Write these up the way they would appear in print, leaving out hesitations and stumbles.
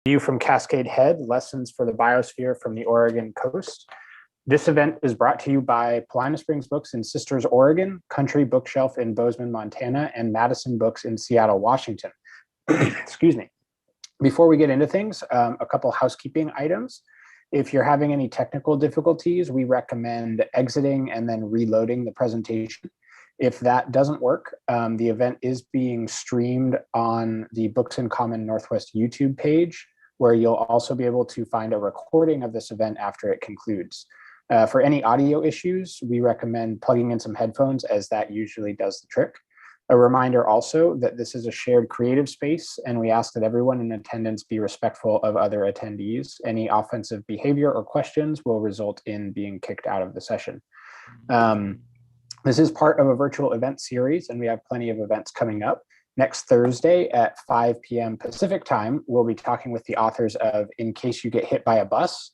View from Cascade Head, Lessons for the Biosphere from the Oregon Coast. This event is brought to you by Paulina Springs Books in Sisters, Oregon, Country Bookshelf in Bozeman, Montana, and Madison Books in Seattle, Washington. Excuse me. Before we get into things, a couple housekeeping items. If you're having any technical difficulties, we recommend exiting and then reloading the presentation. If that doesn't work, the event is being streamed on the Books in Common Northwest YouTube page, where you'll also be able to find a recording of this event after it concludes. For any audio issues, we recommend plugging in some headphones, as that usually does the trick. A reminder also that this is a shared creative space, and we ask that everyone in attendance be respectful of other attendees. Any offensive behavior or questions will result in being kicked out of the session. This is part of a virtual event series, and we have plenty of events coming up. Next Thursday at 5 p.m. Pacific time, we'll be talking with the authors of In Case You Get Hit by a Bus,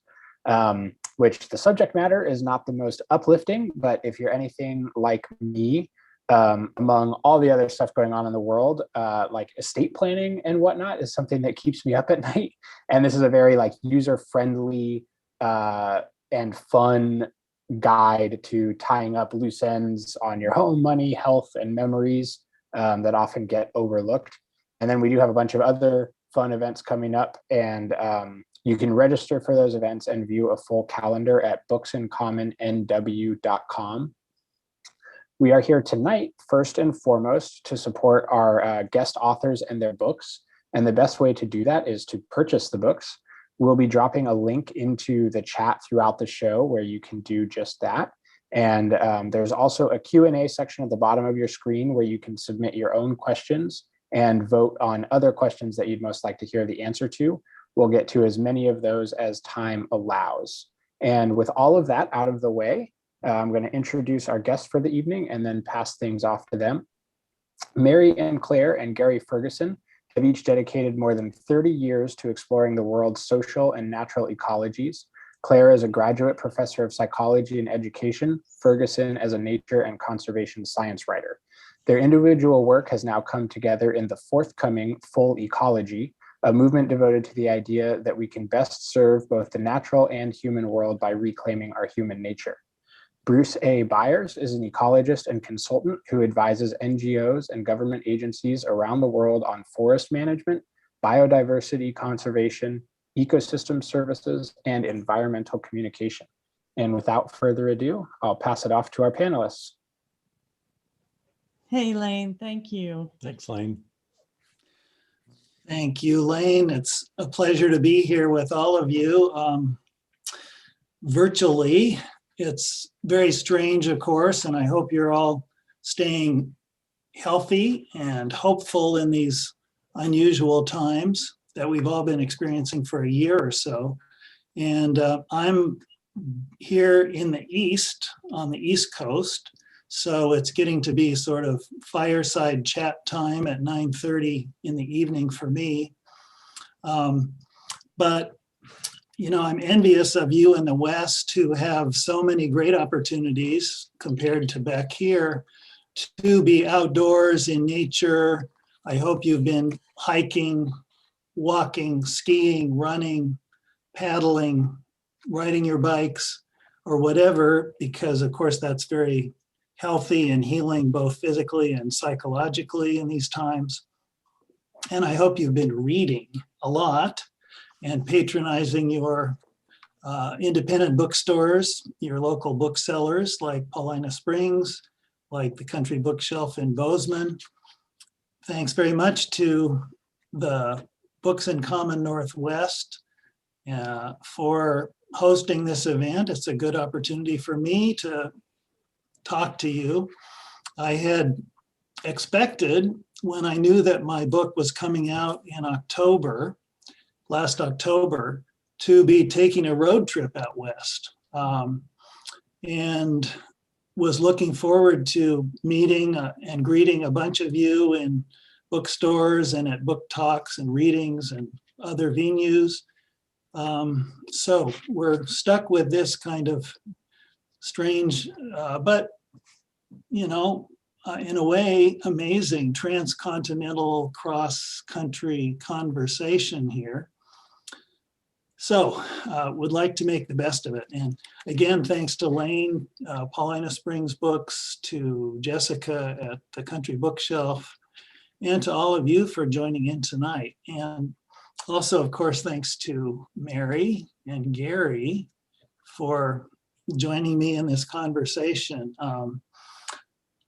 which the subject matter is not the most uplifting, but if you're anything like me, among all the other stuff going on in the world, like estate planning and whatnot is something that keeps me up at night. And this is a very user-friendly and fun guide to tying up loose ends on your home, money, health, and memories that often get overlooked. And then we do have a bunch of other fun events coming up, and you can register for those events and view a full calendar at booksincommonnw.com. We are here tonight, first and foremost, to support our guest authors and their books. And the best way to do that is to purchase the books. We'll be dropping a link into the chat throughout the show where you can do just that. And there's also a Q&A section at the bottom of your screen where you can submit your own questions and vote on other questions that you'd most like to hear the answer to. We'll get to as many of those as time allows. And with all of that out of the way, I'm going to introduce our guests for the evening and then pass things off to them. Mary Clare and Gary Ferguson have each dedicated more than 30 years to exploring the world's social and natural ecologies. Clare is a graduate professor of psychology and education, Ferguson as a nature and conservation science writer. Their individual work has now come together in the forthcoming Full Ecology, a movement devoted to the idea that we can best serve both the natural and human world by reclaiming our human nature. Bruce Byers is an ecologist and consultant who advises NGOs and government agencies around the world on forest management, biodiversity conservation, ecosystem services, and environmental communication. And without further ado, I'll pass it off to our panelists. Hey, Lane, thank you. Thanks, Lane. Thank you, Lane. It's a pleasure to be here with all of you virtually. It's very strange, of course, and I hope you're all staying healthy and hopeful in these unusual times that we've all been experiencing for a year or so. And I'm here in the East, on the East Coast, so it's getting to be sort of fireside chat time at 9:30 in the evening for me. But you know, I'm envious of you in the West who have so many great opportunities compared to back here to be outdoors in nature. I hope you've been hiking, walking, skiing, running, paddling, riding your bikes, or whatever, because of course that's very healthy and healing both physically and psychologically in these times. And I hope you've been reading a lot and patronizing your independent bookstores, your local booksellers like Paulina Springs, like the Country Bookshelf in Bozeman. Thanks very much to the Books in Common Northwest for hosting this event. It's a good opportunity for me to talk to you. I had expected, when I knew that my book was coming out in October, last October, to be taking a road trip out west, and was looking forward to meeting and greeting a bunch of you in bookstores and at book talks and readings and other venues. So we're stuck with this kind of strange, but you know, in a way, amazing transcontinental cross-country conversation here. So would like to make the best of it. And again, thanks to Lane, Paulina Springs Books, to Jessica at the Country Bookshelf, and to all of you for joining in tonight. And also, of course, thanks to Mary and Gary for joining me in this conversation.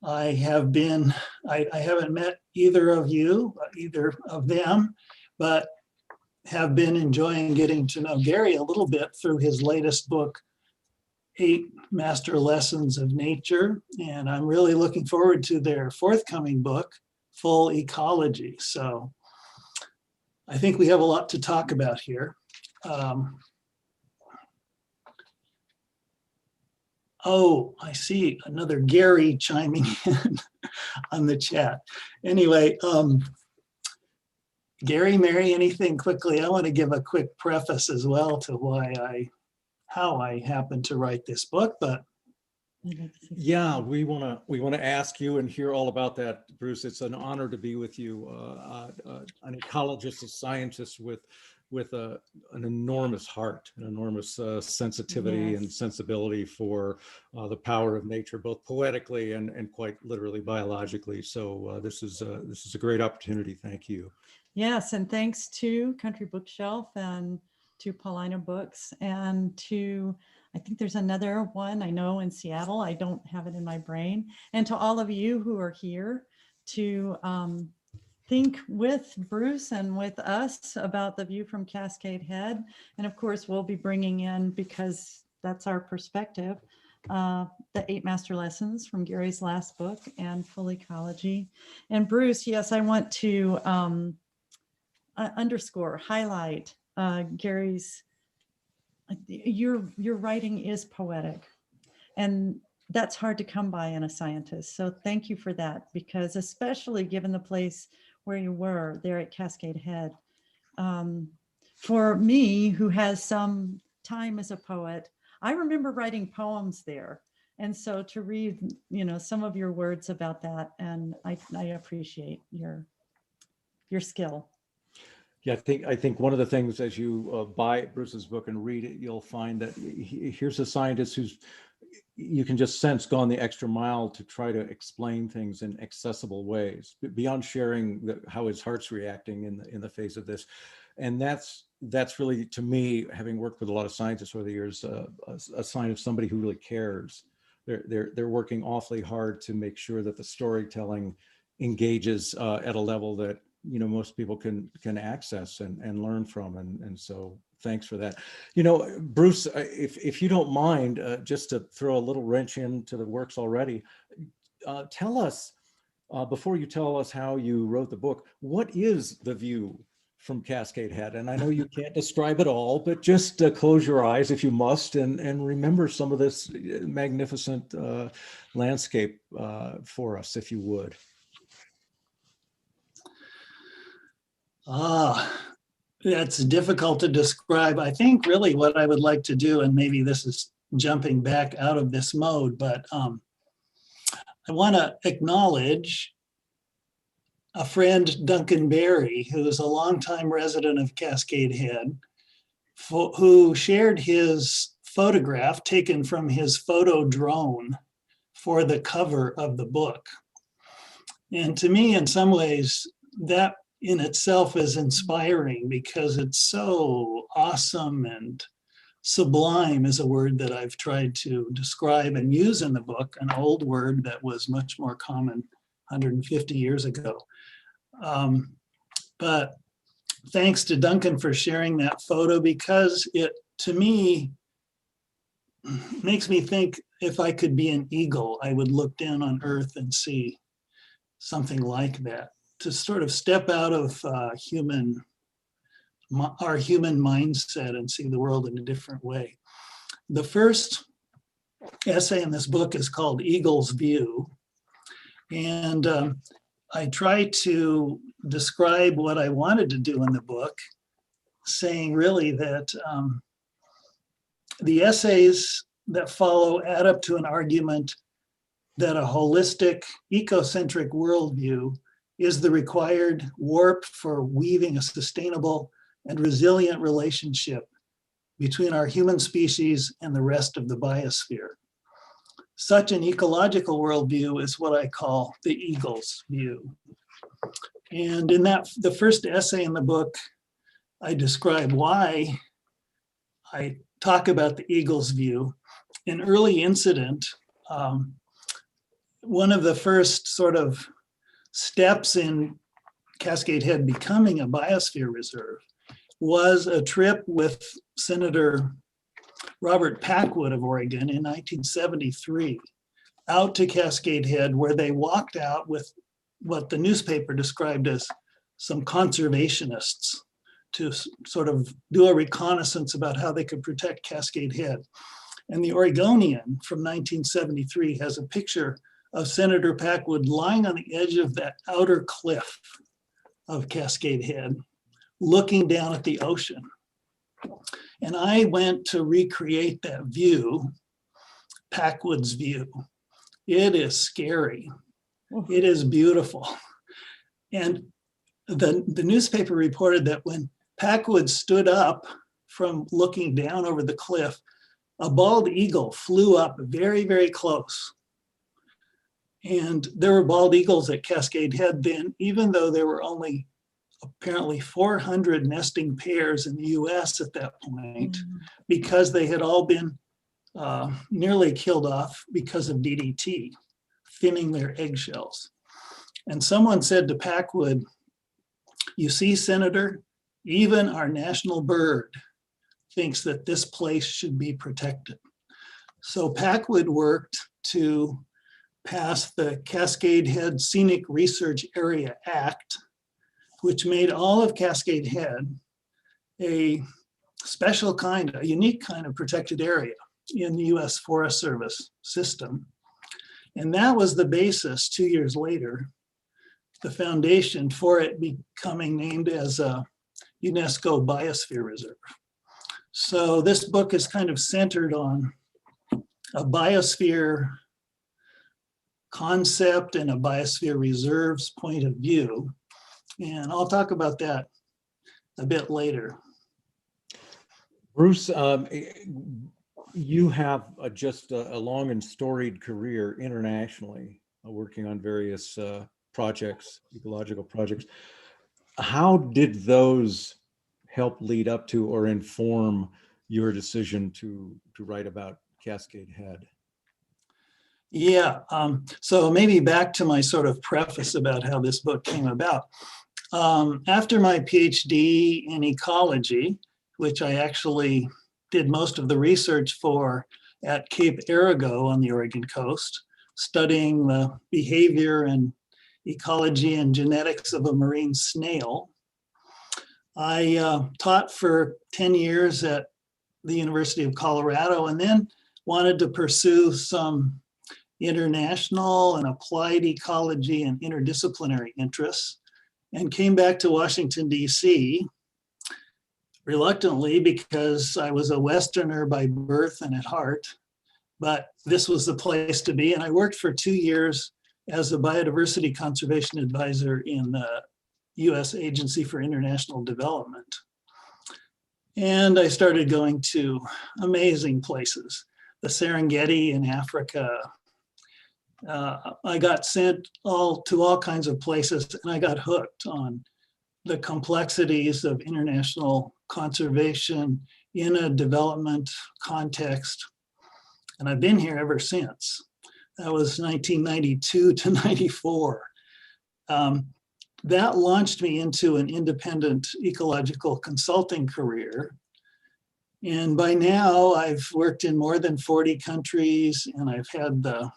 I haven't met either of you, either of them, but have been enjoying getting to know Gary a little bit through his latest book, 8 Master Lessons of Nature. And I'm really looking forward to their forthcoming book, Full Ecology. So I think we have a lot to talk about here. Oh, I see another Gary chiming in on the chat. Anyway, Gary, Mary, anything quickly? I want to give a quick preface as well to how I happened to write this book, but yeah, we want to ask you and hear all about that, Bruce. It's an honor to be with you, an ecologist, a scientist with an enormous heart, an enormous sensitivity and sensibility for the power of nature, both poetically and quite literally biologically. So this is a great opportunity. Thank you. Yes, and thanks to Country Bookshelf and to Paulina Books and to, I think there's another one I know in Seattle, I don't have it in my brain, and to all of you who are here to think with Bruce and with us about the view from Cascade Head. And of course, we'll be bringing in, because that's our perspective, the 8 Master Lessons from Gary's last book and Full Ecology. And Bruce, yes, I want to highlight Gary's, your writing is poetic, and that's hard to come by in a scientist. So thank you for that, because especially given the place where you were there at Cascade Head, for me, who has some time as a poet, I remember writing poems there. And so to read, some of your words about that, and I appreciate your skill. Yeah, I think one of the things, as you buy Bruce's book and read it, you'll find that here's a scientist who's, you can just sense, gone the extra mile to try to explain things in accessible ways, beyond sharing how his heart's reacting in the face of this. And that's really, to me, having worked with a lot of scientists over the years, a sign of somebody who really cares. They're working awfully hard to make sure that the storytelling engages at a level that most people can access and learn from, and so thanks for that. Bruce, if you don't mind, just to throw a little wrench into the works already, tell us, before you tell us how you wrote the book, what is the view from Cascade Head? And I know you can't describe it all, but just close your eyes if you must, and remember some of this magnificent landscape for us, if you would. That's difficult to describe. I think really what I would like to do, and maybe this is jumping back out of this mode, but I want to acknowledge a friend, Duncan Berry, who is a longtime resident of Cascade Head, who shared his photograph taken from his photo drone for the cover of the book. And to me, in some ways, that in itself is inspiring, because it's so awesome, and sublime is a word that I've tried to describe and use in the book, an old word that was much more common 150 years ago. But thanks to Duncan for sharing that photo, because it, to me, makes me think, if I could be an eagle, I would look down on Earth and see something like that, to sort of step out of our human mindset and see the world in a different way. The first essay in this book is called Eagle's View. And I try to describe what I wanted to do in the book, saying really that the essays that follow add up to an argument that a holistic, ecocentric worldview is the required warp for weaving a sustainable and resilient relationship between our human species and the rest of the biosphere. Such an ecological worldview is what I call the eagle's view. And in the first essay in the book, I describe why I talk about the eagle's view. An early incident, one of the first sort of steps in Cascade Head becoming a biosphere reserve was a trip with Senator Robert Packwood of Oregon in 1973 out to Cascade Head, where they walked out with what the newspaper described as some conservationists to sort of do a reconnaissance about how they could protect Cascade Head. And the Oregonian from 1973 has a picture of Senator Packwood lying on the edge of that outer cliff of Cascade Head, looking down at the ocean. And I went to recreate that view, Packwood's view. It is scary. It is beautiful. And the newspaper reported that when Packwood stood up from looking down over the cliff, a bald eagle flew up very, very close. And there were bald eagles at Cascade Head then, even though there were only apparently 400 nesting pairs in the US at that point, because they had all been nearly killed off because of DDT, thinning their eggshells. And someone said to Packwood, "You see, Senator, even our national bird thinks that this place should be protected." So Packwood worked to pass the Cascade Head Scenic Research Area Act, which made all of Cascade Head a special kind, a unique kind of protected area in the US Forest Service system. And that was the basis 2 years later, the foundation for it becoming named as a UNESCO Biosphere Reserve. So this book is kind of centered on a biosphere concept and a biosphere reserve's point of view. And I'll talk about that a bit later. Bruce, you have just a long and storied career internationally, working on various projects, ecological projects. How did those help lead up to or inform your decision to write about Cascade Head? Yeah, so maybe back to my sort of preface about how this book came about. After my PhD in ecology, which I actually did most of the research for at Cape Arago on the Oregon coast, studying the behavior and ecology and genetics of a marine snail, I taught for 10 years at the University of Colorado, and then wanted to pursue some international and applied ecology and interdisciplinary interests, and came back to Washington, DC, reluctantly, because I was a Westerner by birth and at heart, but this was the place to be. And I worked for 2 years as a biodiversity conservation advisor in the US Agency for International Development. And I started going to amazing places, the Serengeti in Africa. I got sent to all kinds of places, and I got hooked on the complexities of international conservation in a development context. And I've been here ever since. That was 1992 to 94. That launched me into an independent ecological consulting career. And by now I've worked in more than 40 countries, and I've had the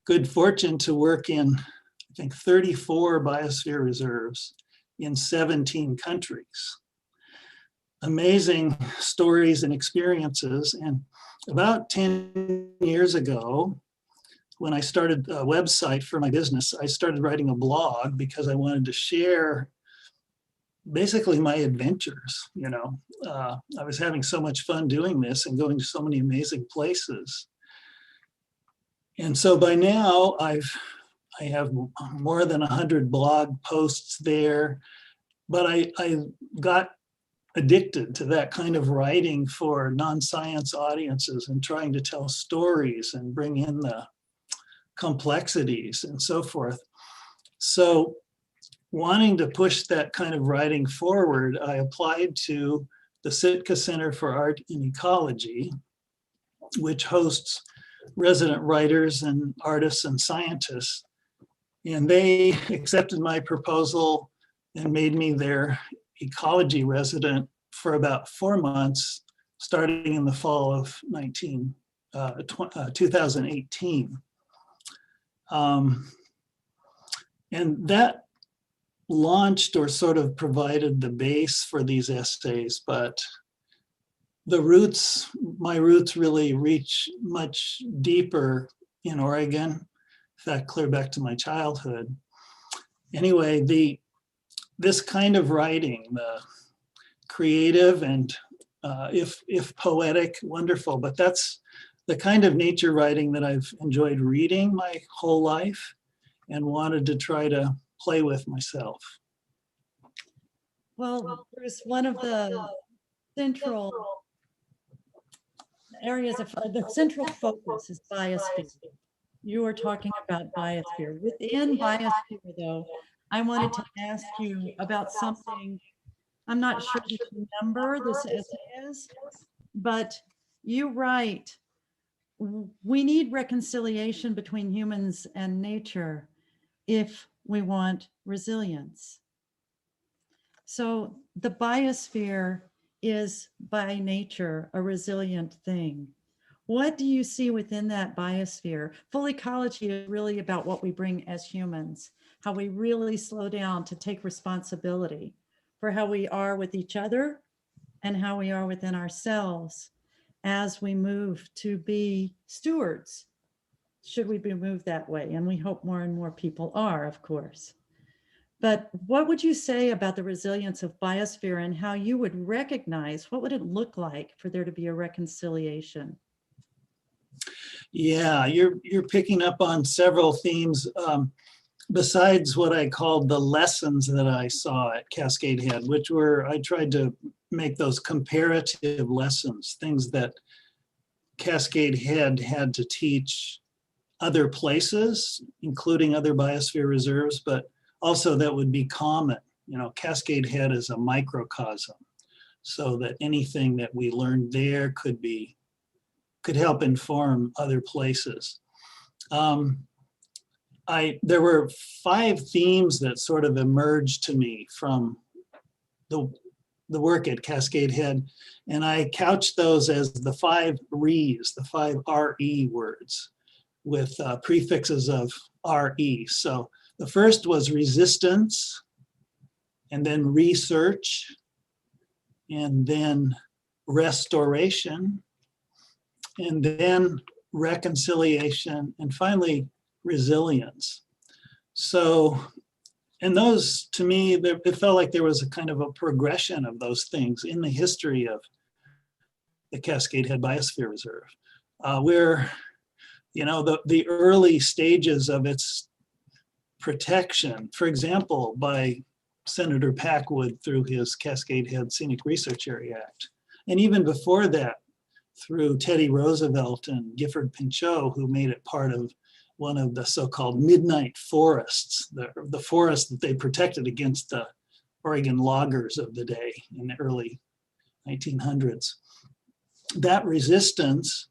good fortune to work in, I think, 34 biosphere reserves in 17 countries. Amazing stories and experiences. And about 10 years ago, when I started a website for my business, I started writing a blog because I wanted to share basically my adventures. You know, I was having so much fun doing this and going to so many amazing places. And so by now I have more than 100 blog posts there, but I got addicted to that kind of writing for non-science audiences and trying to tell stories and bring in the complexities and so forth. So wanting to push that kind of writing forward, I applied to the Sitka Center for Art and Ecology, which hosts resident writers and artists and scientists. And they accepted my proposal and made me their ecology resident for about 4 months, starting in the fall of 2018. And that launched or sort of provided the base for these essays, but the roots, my roots really reach much deeper in Oregon. In fact, clear back to my childhood. Anyway, this kind of writing, the creative and if poetic, wonderful, but that's the kind of nature writing that I've enjoyed reading my whole life and wanted to try to play with myself. Well, Bruce, one of the central areas of the central focus is biosphere. You were talking about biosphere. Within biosphere, though, I wanted to ask you about something. I'm not sure which number this essay is, but you write, we need reconciliation between humans and nature if we want resilience. So the biosphere is by nature a resilient thing. What do you see within that biosphere? Full ecology is really about what we bring as humans, how we really slow down to take responsibility for how we are with each other and how we are within ourselves as we move to be stewards, should we be moved that way. And we hope more and more people are, of course. But what would you say about the resilience of biosphere and how you would recognize, what would it look like for there to be a reconciliation? Yeah, you're picking up on several themes besides what I called the lessons that I saw at Cascade Head, which were, I tried to make those comparative lessons, things that Cascade Head had to teach other places, including other biosphere reserves, but also that would be common. You know, Cascade Head is a microcosm, so that anything that we learned there could help inform other places. There were 5 themes that sort of emerged to me from the work at Cascade Head, and I couched those as the 5 Re's, the 5 RE words with prefixes of RE. So the first was resistance, and then research, and then restoration, and then reconciliation, and finally resilience. So, and those, to me, it felt like there was a kind of a progression of those things in the history of the Cascade Head Biosphere Reserve, where, you know, the early stages of its protection, for example, by Senator Packwood through his Cascade Head Scenic Research Area Act, and even before that, through Teddy Roosevelt and Gifford Pinchot, who made it part of one of the so-called midnight forests, the forest that they protected against the Oregon loggers of the day in the early 1900s. That resistance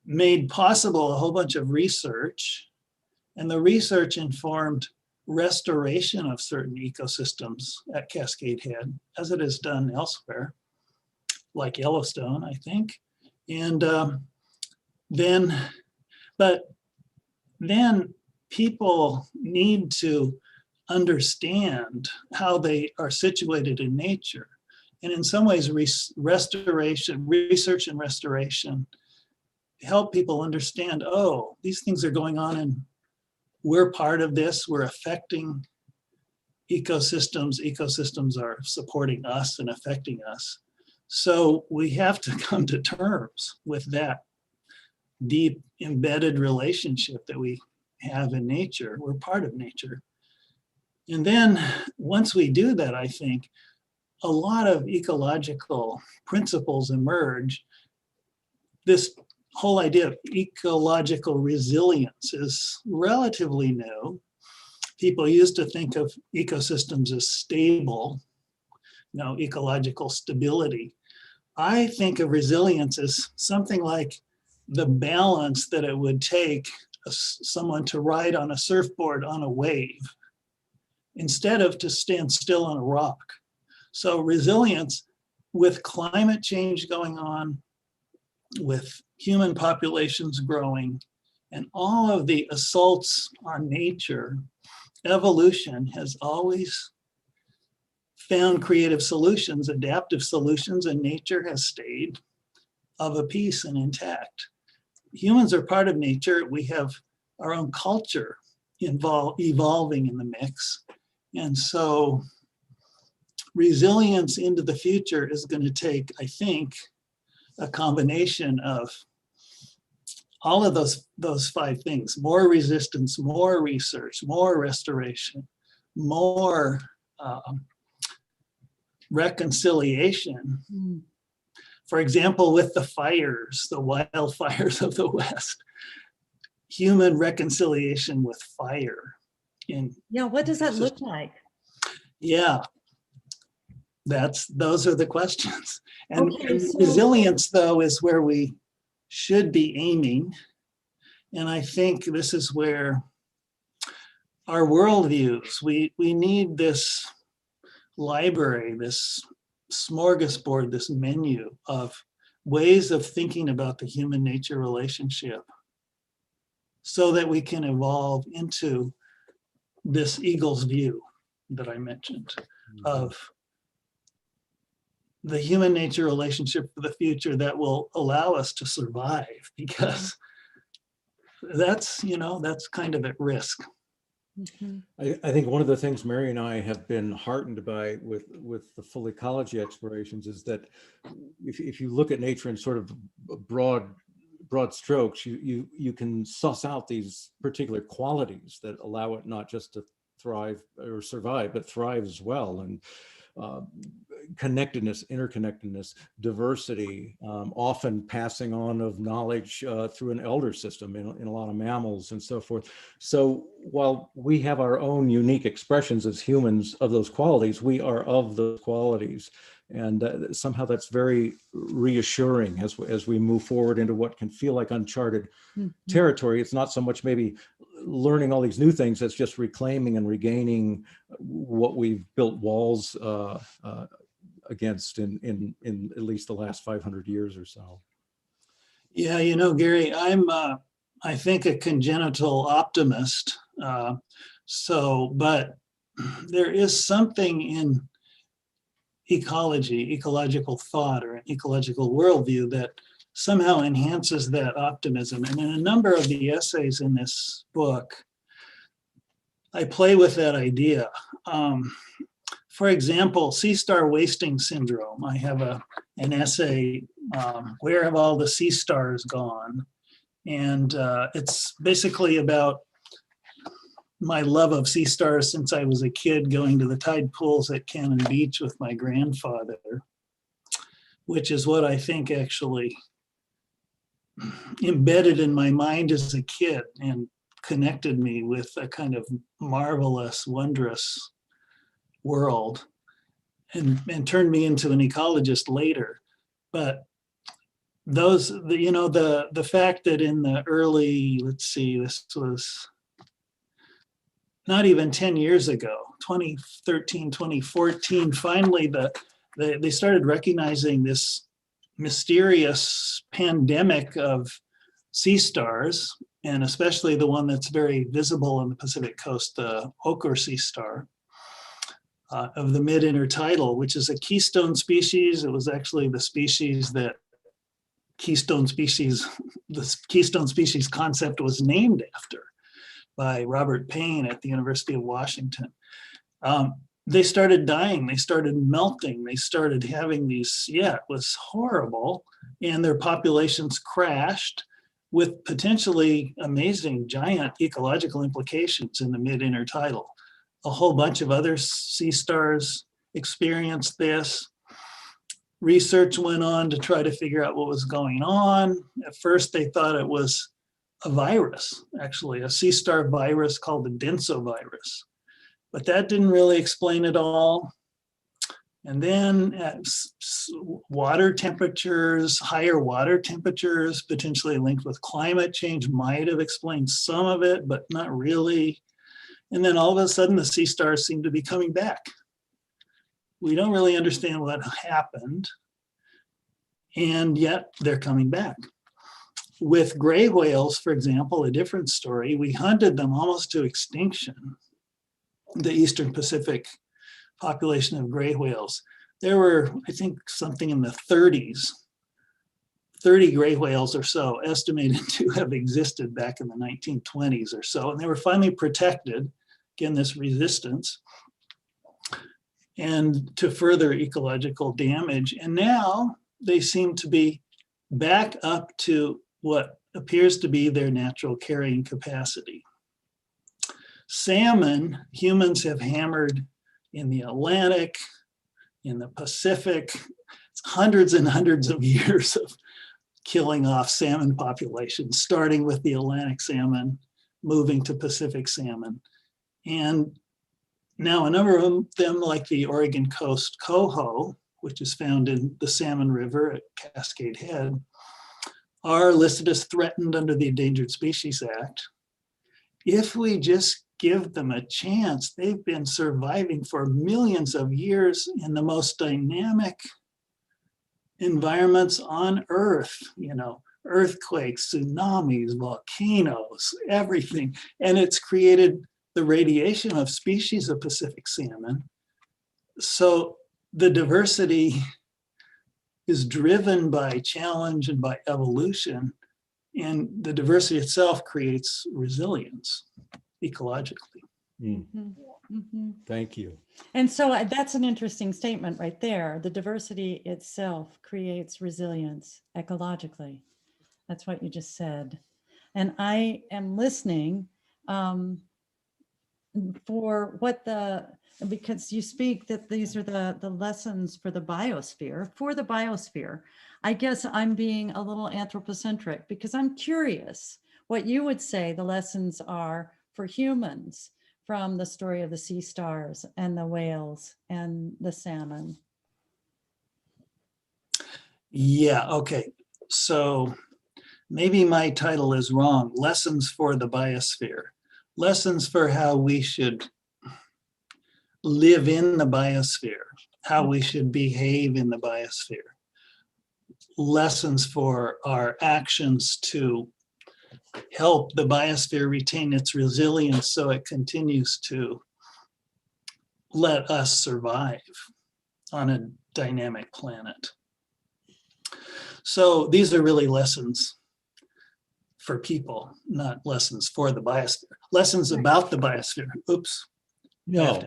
made possible a whole bunch of research, and the research informed restoration of certain ecosystems at Cascade Head, as it is done elsewhere, like Yellowstone, I think. And then people need to understand how they are situated in nature. And in some ways, research and restoration help people understand, oh, these things are going on and we're part of this, we're affecting ecosystems, ecosystems are supporting us and affecting us. So we have to come to terms with that deep embedded relationship that we have in nature. We're part of nature. And then once we do that, I think a lot of ecological principles emerge. This whole idea of ecological resilience is relatively new. People used to think of ecosystems as stable, ecological stability. I think of resilience as something like the balance that it would take someone to ride on a surfboard on a wave instead of to stand still on a rock. So resilience, with climate change going on, with human populations growing, and all of the assaults on nature, evolution has always found creative solutions, adaptive solutions, and nature has stayed of a piece and intact. Humans are part of nature. We have our own culture evolving in the mix. And so resilience into the future is going to take, I think, a combination of all of those 5 things: more resistance, more research, more restoration, more reconciliation. Mm. For example, with the fires, the wildfires of the West, human reconciliation with fire. Yeah, what does that look like? Yeah, those are the questions. And, Okay, and so- resilience, though, is where we should be aiming. And I think this is where our worldviews, we need this library, this smorgasbord, this menu of ways of thinking about the human nature relationship so that we can evolve into this eagle's view that I mentioned of the human nature relationship for the future that will allow us to survive, because that's kind of at risk. Mhm. I think one of the things Mary and I have been heartened by with the full ecology explorations is that if you look at nature in sort of broad strokes, you can suss out these particular qualities that allow it not just to thrive or survive, but thrive as well. And connectedness, interconnectedness, diversity, often passing on of knowledge through an elder system in a lot of mammals and so forth. So while we have our own unique expressions as humans of those qualities, we are of those qualities. And somehow that's very reassuring as we move forward into what can feel like uncharted territory. It's not so much maybe learning all these new things, it's just reclaiming and regaining what we've built walls against in at least the last 500 years or so. Yeah, Gary, I'm I think a congenital optimist. But there is something in ecology, ecological thought, or an ecological worldview that somehow enhances that optimism. And in a number of the essays in this book, I play with that idea. For example, sea star wasting syndrome. I have an essay, Where Have All the Sea Stars Gone? And it's basically about my love of sea stars since I was a kid, going to the tide pools at Cannon Beach with my grandfather, which is what I think actually embedded in my mind as a kid and connected me with a kind of marvelous, wondrous world, and turned me into an ecologist later. But the fact that in the early, let's see, this was not even 10 years ago, 2013, 2014, finally they started recognizing this mysterious pandemic of sea stars, and especially the one that's very visible on the Pacific coast, the ochre sea star of the mid-intertidal, which is a keystone species. It was actually the species that the keystone species concept was named after by Robert Payne at the University of Washington. They started dying, they started melting, they started having these, it was horrible. And their populations crashed with potentially amazing giant ecological implications in the mid-intertidal. A whole bunch of other sea stars experienced this. Research went on to try to figure out what was going on. At first, they thought it was a virus, actually, a sea star virus called the densovirus. But that didn't really explain it all. And then at water temperatures, higher water temperatures, potentially linked with climate change, might have explained some of it, but not really. And then all of a sudden, the sea stars seem to be coming back. We don't really understand what happened, and yet they're coming back. With gray whales, for example, a different story, we hunted them almost to extinction, the Eastern Pacific population of gray whales. There were, I think, something in the 30s, 30 gray whales or so estimated to have existed back in the 1920s or so, and they were finally protected, again, this resistance, and to further ecological damage. And now they seem to be back up to what appears to be their natural carrying capacity. Salmon, humans have hammered in the Atlantic, in the Pacific. It's hundreds and hundreds of years of killing off salmon populations, starting with the Atlantic salmon, moving to Pacific salmon. And now a number of them, like the Oregon coast coho, which is found in the Salmon River at Cascade Head, are listed as threatened under the Endangered Species Act. If we just give them a chance, they've been surviving for millions of years in the most dynamic environments on Earth, you know, earthquakes, tsunamis, volcanoes, everything. And it's created the radiation of species of Pacific salmon. So the diversity is driven by challenge and by evolution, and the diversity itself creates resilience ecologically. Thank you. And so that's an interesting statement right there. The diversity itself creates resilience ecologically. That's what you just said. And I am listening for what because you speak that these are the lessons for the biosphere. For the biosphere, I guess I'm being a little anthropocentric because I'm curious what you would say the lessons are for humans from the story of the sea stars and the whales and the salmon. Yeah, okay. So maybe my title is wrong. Lessons for the biosphere. Lessons for how we should live in the biosphere, how we should behave in the biosphere. Lessons for our actions to help the biosphere retain its resilience so it continues to let us survive on a dynamic planet. So these are really lessons for people, not lessons for the biosphere. Lessons about the biosphere. Oops. No,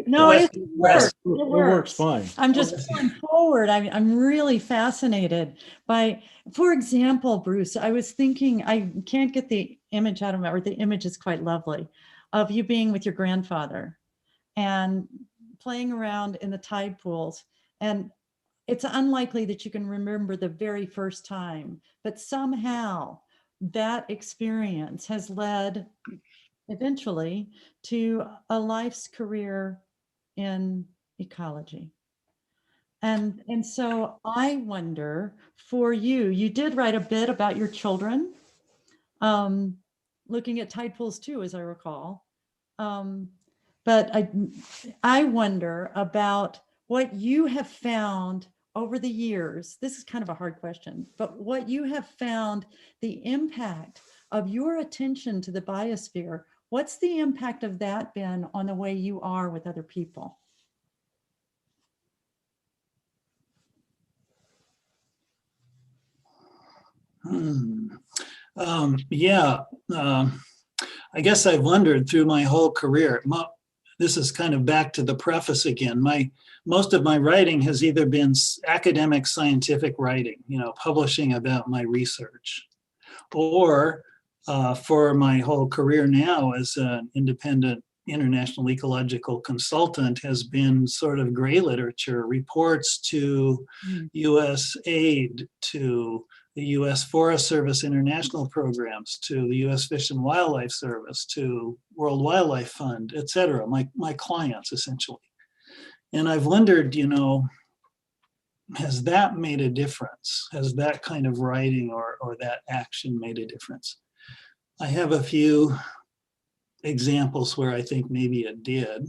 No, it works. it works fine. I'm just going forward. I'm really fascinated by, for example, Bruce, I was thinking, I can't get the image out of my, or the image is quite lovely, of you being with your grandfather and playing around in the tide pools. And it's unlikely that you can remember the very first time, but somehow that experience has led eventually to a life's career in ecology. And so I wonder for you, you did write a bit about your children, looking at tide pools too, as I recall. But I wonder about what you have found over the years. This is kind of a hard question, but what you have found, the impact of your attention to the biosphere. What's the impact of that been on the way you are with other people? I guess I've wondered through my whole career. This is kind of back to the preface again. Most of my writing has either been academic scientific writing, publishing about my research, or for my whole career now as an independent international ecological consultant has been sort of gray literature, reports to US aid, to the US Forest Service international programs, to the US Fish and Wildlife Service, to World Wildlife Fund, et cetera, my clients essentially. And I've wondered, has that made a difference? Has that kind of writing or that action made a difference? I have a few examples where I think maybe it did,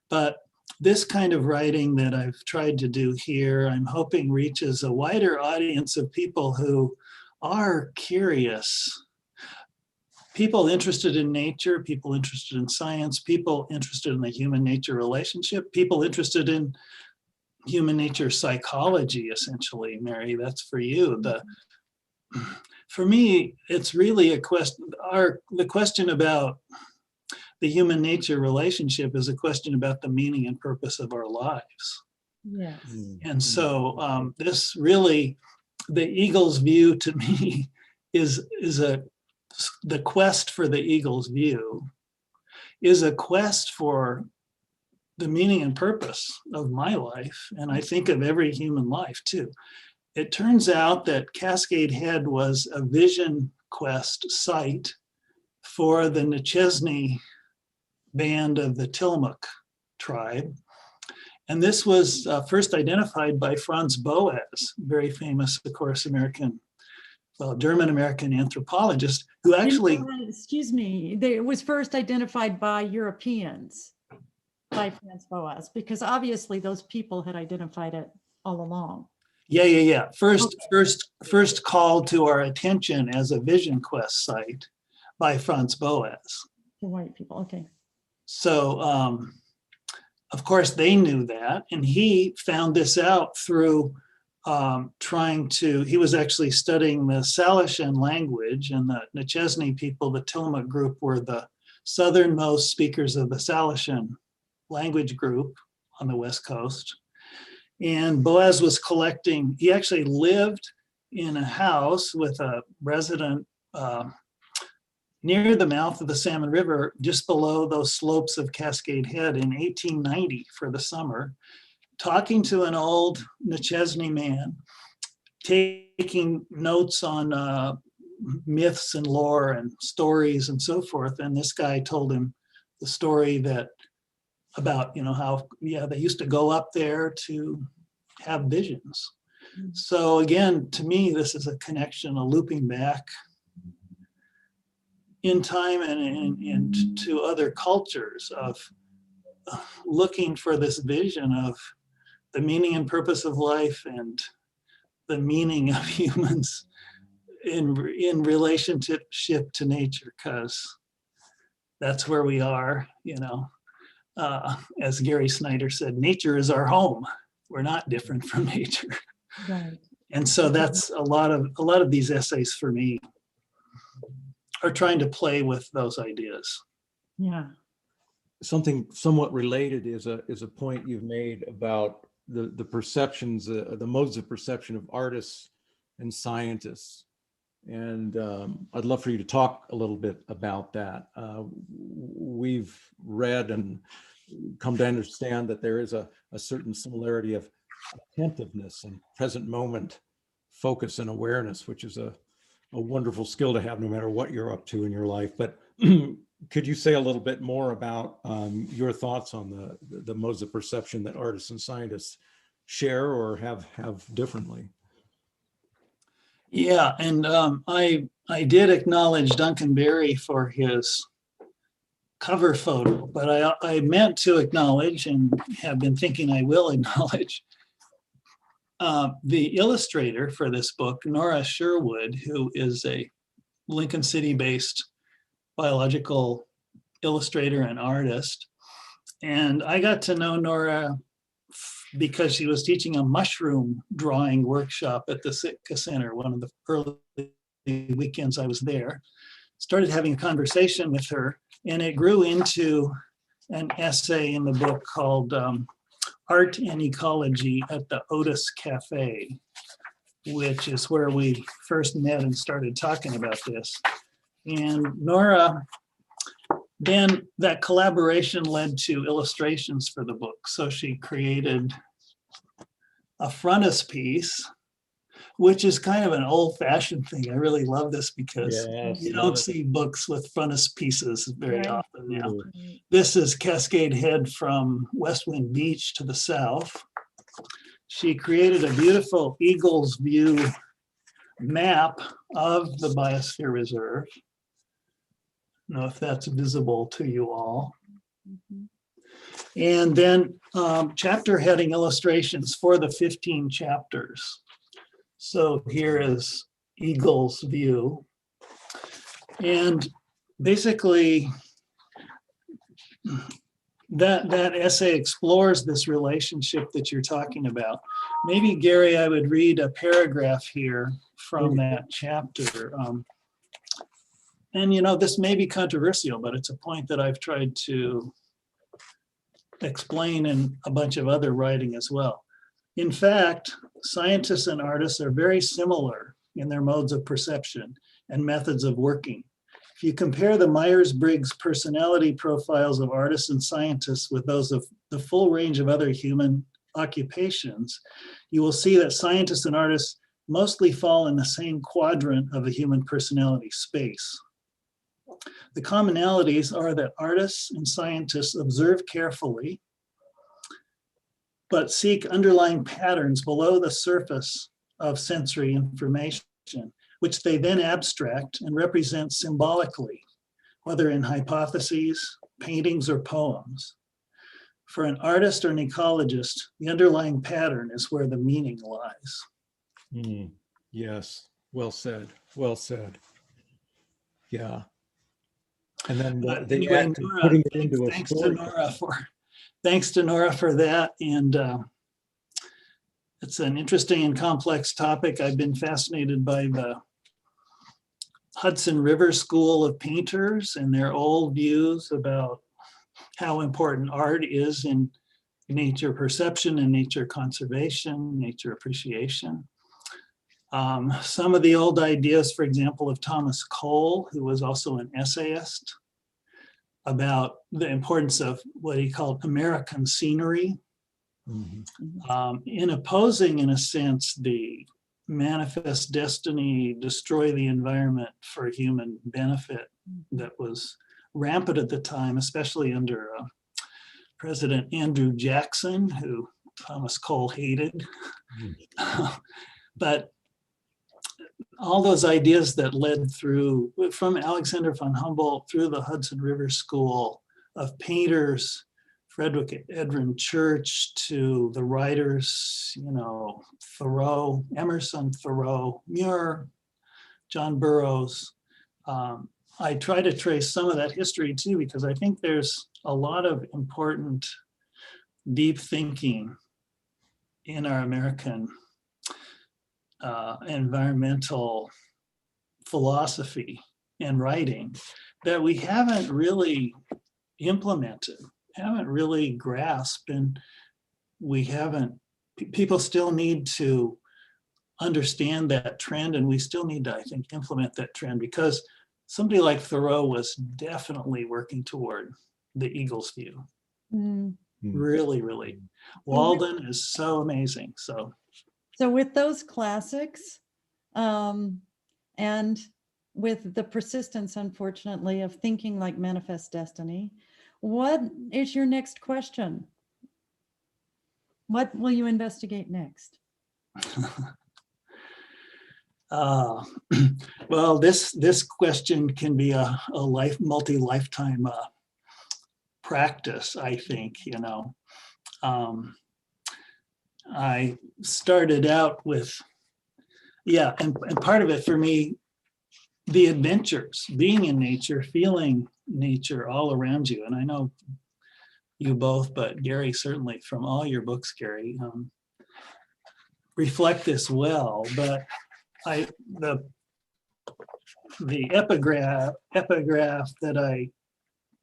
but this kind of writing that I've tried to do here, I'm hoping reaches a wider audience of people who are curious, people interested in nature, people interested in science, people interested in the human-nature relationship, people interested in human-nature psychology, essentially. Mary, that's for you. For me, it's really a question, the question about the human-nature relationship is a question about the meaning and purpose of our lives. Yes. And so this really, the eagle's view to me is the quest for the eagle's view is a quest for the meaning and purpose of my life. And I think of every human life too. It turns out that Cascade Head was a vision quest site for the Mcchesney band of the Tillamook tribe. And this was first identified by Franz Boas, very famous, of course, German-American anthropologist, who actually— Excuse me, it was first identified by Europeans, by Franz Boas, because obviously those people had identified it all along. Yeah. First called to our attention as a vision quest site by Franz Boas. The white people, okay. So, of course, they knew that, and he found this out through he was actually studying the Salishan language, and the Mcchesney people, the Tillamook group, were the southernmost speakers of the Salishan language group on the West Coast. And Boaz was collecting, he actually lived in a house with a resident near the mouth of the Salmon River, just below those slopes of Cascade Head in 1890 for the summer, talking to an old Mcchesney man, taking notes on myths and lore and stories and so forth. And this guy told him the story about how they used to go up there to have visions. So again, to me, this is a connection, a looping back in time and to other cultures of looking for this vision of the meaning and purpose of life and the meaning of humans in relationship to nature, because that's where we are, as Gary Snyder said, nature is our home. We're not different from nature. Right. And so that's a lot of these essays for me are trying to play with those ideas. Yeah. Something somewhat related is a point you've made about the perceptions, the modes of perception of artists and scientists. And I'd love for you to talk a little bit about that. We've read and come to understand that there is a certain similarity of attentiveness and present moment focus and awareness, which is a wonderful skill to have no matter what you're up to in your life. But could you say a little bit more about your thoughts on the modes of perception that artists and scientists share or have differently? Yeah, and I did acknowledge Duncan Berry for his cover photo, but I meant to acknowledge, and have been thinking I will acknowledge, the illustrator for this book, Nora Sherwood, who is a Lincoln City-based biological illustrator and artist. And I got to know Nora because she was teaching a mushroom drawing workshop at the Sitka Center, one of the early weekends I was there. Started having a conversation with her, and it grew into an essay in the book called Art and Ecology at the Otis Cafe, which is where we first met and started talking about this. And Nora then that collaboration led to illustrations for the book. So she created a frontispiece, which is kind of an old-fashioned thing. I really love this because Yes, you love don't it. see books with frontispieces very Right. often now. Ooh. This is Cascade Head from West Wind Beach to the south. She created a beautiful eagle's view map of the Biosphere Reserve. I don't know if that's visible to you all. Mhm. And then chapter heading illustrations for the 15 chapters. So here is Eagle's View. And basically, that essay explores this relationship that you're talking about. Maybe, Gary, I would read a paragraph here from that chapter. And, you know, this may be controversial, but it's a point that I've tried to explain in a bunch of other writing as well. In fact, scientists and artists are very similar in their modes of perception and methods of working. If you compare the Myers-Briggs personality profiles of artists and scientists with those of the full range of other human occupations, you will see that scientists and artists mostly fall in the same quadrant of the human personality space. The commonalities are that artists and scientists observe carefully, but seek underlying patterns below the surface of sensory information, which they then abstract and represent symbolically, whether in hypotheses, paintings, or poems. For an artist or an ecologist, the underlying pattern is where the meaning lies. Yes, well said, well said. Yeah. And then they Anyway, add to Nora, putting it into a thanks to story. Nora for that. And it's an interesting and complex topic. I've been fascinated by the Hudson River School of Painters and their old views about how important art is in nature perception and nature conservation, nature appreciation. Some of the old ideas, for example, of Thomas Cole, who was also an essayist, about the importance of what he called American scenery, in opposing, in a sense, the manifest destiny, destroy the environment for human benefit that was rampant at the time, especially under President Andrew Jackson, who Thomas Cole hated. But all those ideas that led through, from Alexander von Humboldt through the Hudson River School of Painters, Frederick Edwin Church, to the writers, you know, Thoreau, Emerson, Thoreau, Muir, John Burroughs. I try to trace some of that history too, because I think there's a lot of important deep thinking in our American environmental philosophy and writing that we haven't really implemented, haven't really grasped, and we haven't, people still need to understand that trend, and we still need to, I think, implement that trend, because somebody like Thoreau was definitely working toward the eagle's view. Really, really. Walden is so amazing. So with those classics, and with the persistence, unfortunately, of thinking like manifest destiny, what is your next question? What will you investigate next? Well, this question can be a multi-lifetime practice, I think, you know. I started out with, and part of it for me, the adventures, being in nature, feeling nature all around you. And I know you both, but Gary, certainly from all your books, Gary, reflect this well. But the epigraph that I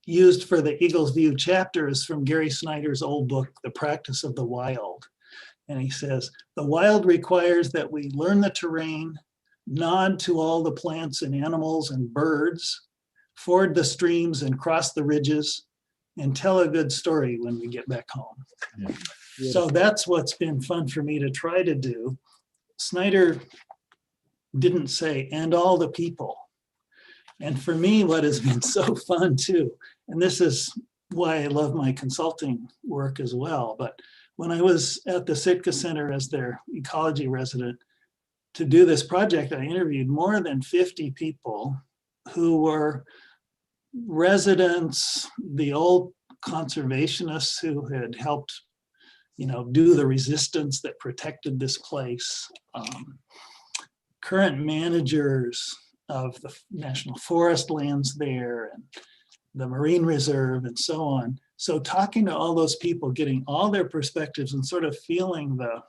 used for the Eagle's View chapter is from Gary Snyder's old book, The Practice of the Wild. And he says, the wild requires that we learn the terrain, nod to all the plants and animals and birds, ford the streams and cross the ridges and tell a good story when we get back home. Yeah. So that's what's been fun for me to try to do. Snyder didn't say, and all the people. And for me, what has been so fun too, and this is why I love my consulting work as well, but when I was at the Sitka Center as their ecology resident to do this project, I interviewed more than 50 people who were residents, the old conservationists who had helped, do the resistance that protected this place, current managers of the national forest lands there and the marine reserve and so on. So talking to all those people, getting all their perspectives and sort of feeling the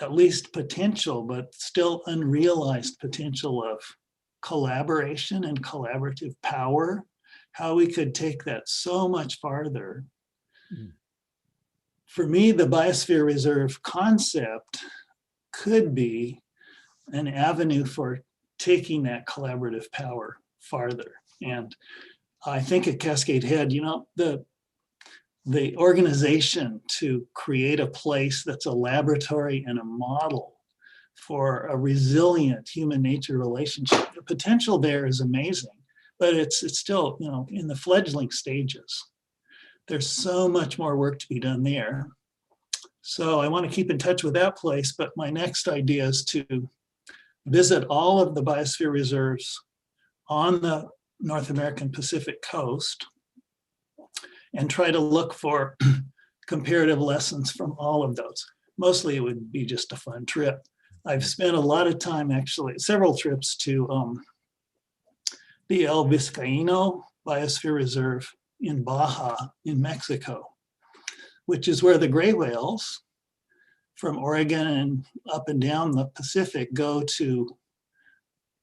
at least potential, but still unrealized potential of collaboration and collaborative power, how we could take that so much farther. Mm. For me, the biosphere reserve concept could be an avenue for taking that collaborative power farther. And I think at Cascade Head, the organization to create a place that's a laboratory and a model for a resilient human nature relationship, the potential there is amazing, but it's still, in the fledgling stages. There's so much more work to be done there. So I want to keep in touch with that place, but my next idea is to visit all of the biosphere reserves on the North American Pacific coast and try to look for comparative lessons from all of those. Mostly it would be just a fun trip. I've spent a lot of time, actually, several trips to the El Vizcaíno Biosphere Reserve in Baja in Mexico, which is where the gray whales from Oregon and up and down the Pacific go to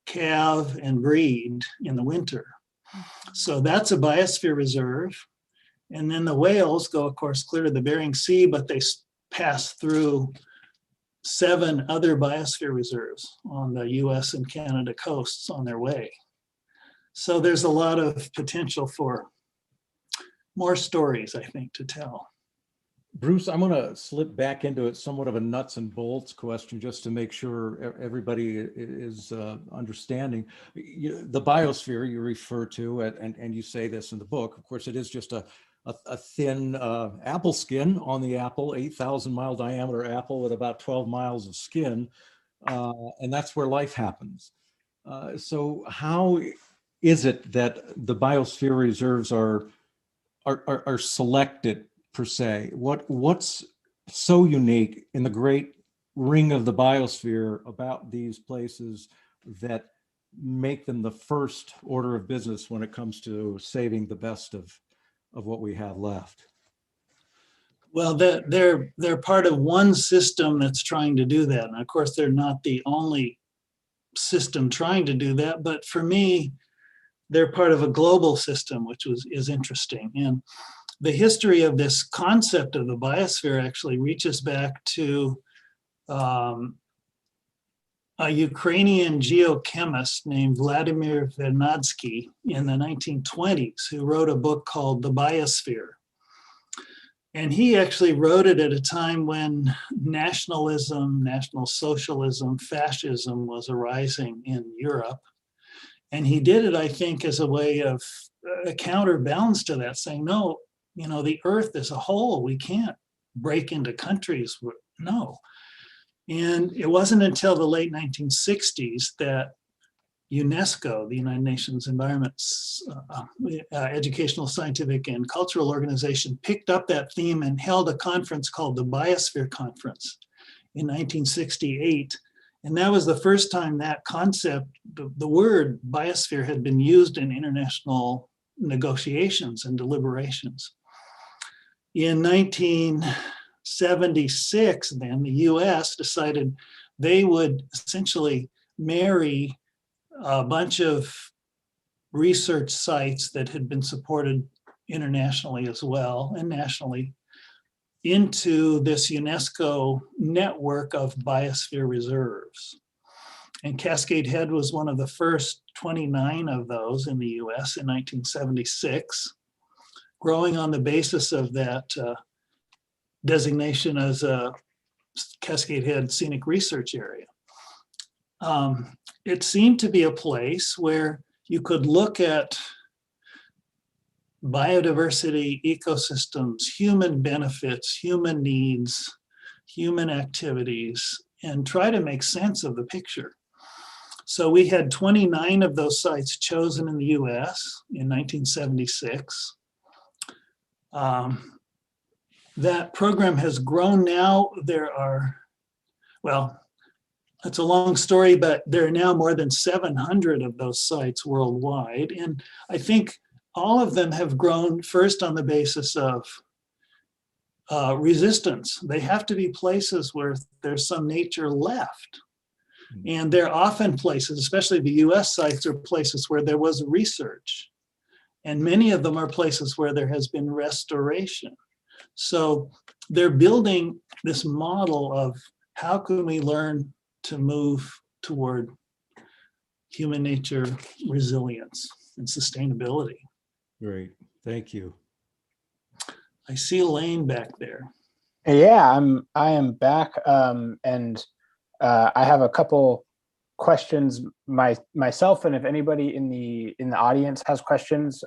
calve and breed in the winter. So that's a biosphere reserve. And then the whales go, of course, clear to the Bering Sea, but they pass through 7 other biosphere reserves on the US and Canada coasts on their way. So there's a lot of potential for more stories, I think, to tell. Bruce, I'm going to slip back into it, somewhat of a nuts and bolts question, just to make sure everybody is understanding. The biosphere you refer to, and you say this in the book, of course, it is just a thin apple skin on the apple, 8,000 mile diameter apple with about 12 miles of skin, and that's where life happens. So how is it that the biosphere reserves are selected per se? What's so unique in the great ring of the biosphere about these places that make them the first order of business when it comes to saving the best of what we have left? Well, they're part of one system that's trying to do that. And of course, they're not the only system trying to do that. But for me, they're part of a global system, which is interesting. And the history of this concept of the biosphere actually reaches back to a Ukrainian geochemist named Vladimir Vernadsky in the 1920s, who wrote a book called The Biosphere. And he actually wrote it at a time when nationalism, National Socialism, fascism was arising in Europe. And he did it, I think, as a way of a counterbalance to that, saying, no, the earth is a whole. We can't break into countries. No. And it wasn't until the late 1960s that UNESCO, the United Nations Educational, Scientific, and Cultural Organization, picked up that theme and held a conference called the Biosphere Conference in 1968. And that was the first time that concept, the word biosphere, had been used in international negotiations and deliberations. In 1976, then, the US decided they would essentially marry a bunch of research sites that had been supported internationally as well and nationally into this UNESCO network of biosphere reserves. And Cascade Head was one of the first 29 of those in the US in 1976, growing on the basis of that designation as a Cascade Head Scenic Research Area. It seemed to be a place where you could look at biodiversity, ecosystems, human benefits, human needs, human activities, and try to make sense of the picture. So we had 29 of those sites chosen in the US in 1976. That program has grown now. There are, well, it's a long story, but there are now more than 700 of those sites worldwide. And I think all of them have grown first on the basis of resistance. They have to be places where there's some nature left. And they're often places, especially the US sites, are places where there was research. And many of them are places where there has been restoration. So they're building this model of how can we learn to move toward human nature resilience and sustainability. Great, thank you. I see Elaine back there. Yeah, I am back, and I have a couple questions myself, and if anybody in the audience has questions,